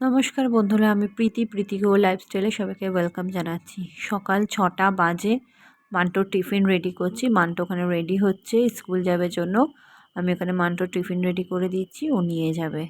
নমস্কার বন্ধুরা, আমি প্রীতি গো লাইফস্টাইলে সবাইকে ওয়েলকাম জানাচ্ছি। সকাল 6টা বাজে, মান্টোর টিফিন রেডি করছি। মান্টো ওখানে রেডি হচ্ছে স্কুল যাবে জন্য। আমি ওখানে মান্টোর টিফিন রেডি করে দিচ্ছি, ও নিয়ে যাবে।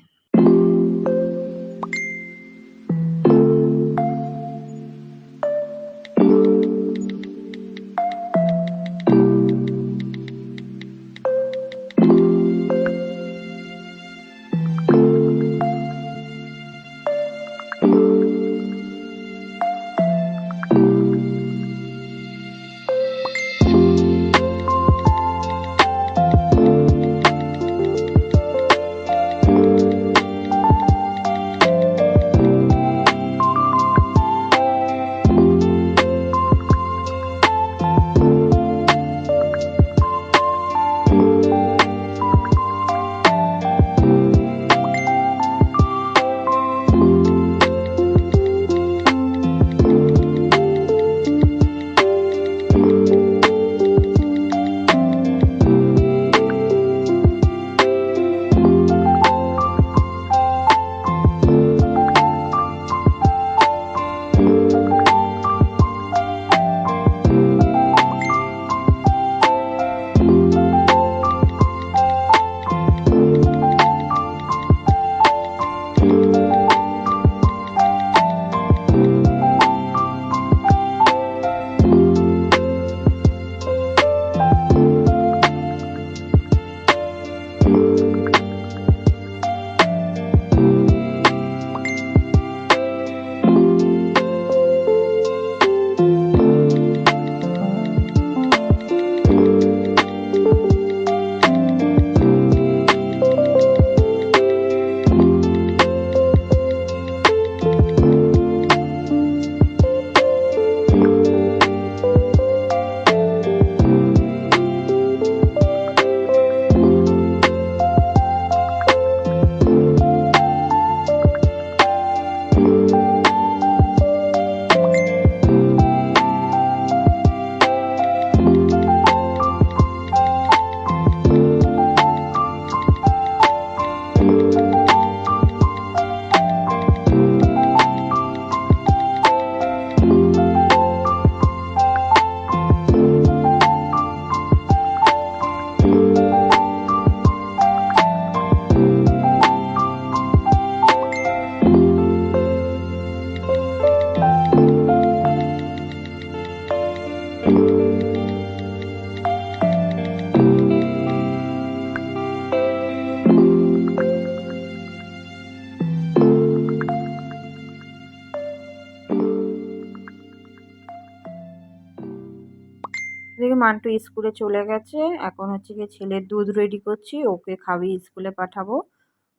এদিকে মান্টু স্কুলে চলে গেছে। এখন হচ্ছে গিয়ে ছেলের দুধ রেডি করছি, ওকে খাইয়ে স্কুলে পাঠাবো।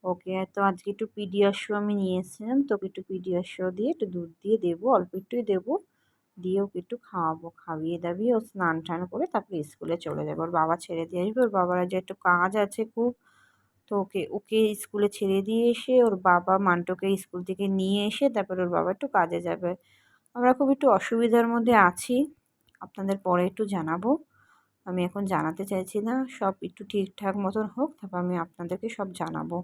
ওকে তো আজকে একটু পিডিয়াশো আমি নিয়ে এসেছিলাম, তো ওকে একটু পিডিয়াশো দিয়ে একটু দুধ দিয়ে দেবো, অল্প একটুই দেবো। দিয়ে ওকে একটু খাওয়াবো, খাইয়ে দাবিয়ে ও স্নান টান করে তারপরে স্কুলে চলে যাবে। ওর বাবা ছেড়ে দিয়ে আসবে, ওর বাবার যে একটু কাজ আছে খুব। তো ওকে ওকে স্কুলে ছেড়ে দিয়ে এসে ওর বাবা মান্টুকে স্কুল থেকে নিয়ে এসে তারপর ওর বাবা একটু কাজে যাবে। আমরা খুব একটু অসুবিধার মধ্যে আছি, আপনাদের পরে একটু জানাবো। আমি এখন জানাতে চাইছি না, সব একটু ঠিকঠাক মতন হোক, তারপর আমি আপনাদেরকে সব জানাবো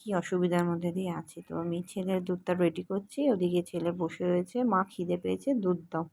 কি অসুবিধার মধ্যে দিয়ে আছি। তো আমি ছেলের দুধটা রেডি করছি, ওদিকে ছেলে বসে রয়েছে, মা খিদে পেয়েছে, দুধ দাও।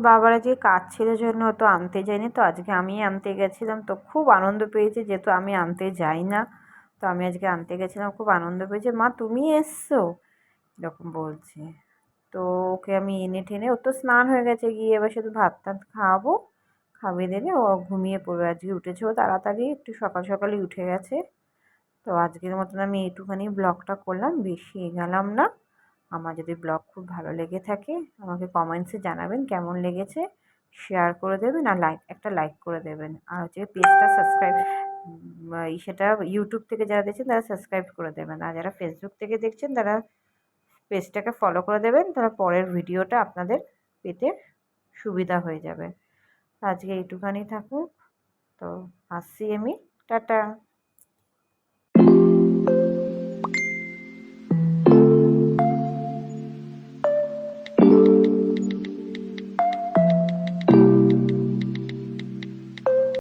বাবার আজকে কাজ ছিল জন্য তো আনতে যায়নি, তো আজকে আমি আনতে গেছিলাম, তো খুব আনন্দ পেয়েছে যেহেতু আমি আনতে যাই না, তো আমি আজকে আনতে গেছিলাম, খুব আনন্দ পেয়েছে। মা তুমি এসছো এরকম বলছে। তো ওকে আমি এনে টেনে, ওর তো স্নান হয়ে গেছে, গিয়ে এবার শুধু ভাত টাত খাওয়াবো, খাইয়ে দিলে ও ঘুমিয়ে পড়বে। আজকে উঠেছে ও তাড়াতাড়ি, একটু সকাল সকালই উঠে গেছে। তো আজকের মতন আমি এইটুখানি ব্লগটা করলাম, বেশি এগালাম না। আমার যদি ব্লগ খুব ভালো লেগে থাকে আমাকে কমেন্টসে জানাবেন কেমন লেগেছে, শেয়ার করে দেবেন আর একটা লাইক করে দেবেন। আর হচ্ছে পেজটা সাবস্ক্রাইব, সেটা ইউটিউব থেকে যারা দেখছেন তারা সাবস্ক্রাইব করে দেবেন, আর যারা ফেসবুক থেকে দেখছেন তারা পেজটাকে ফলো করে দেবেন, তাহলে পরের ভিডিওটা আপনাদের পেতে সুবিধা হয়ে যাবে। আজকে এইটুখানি থাকুক, তো আসছি আমি, টাটা।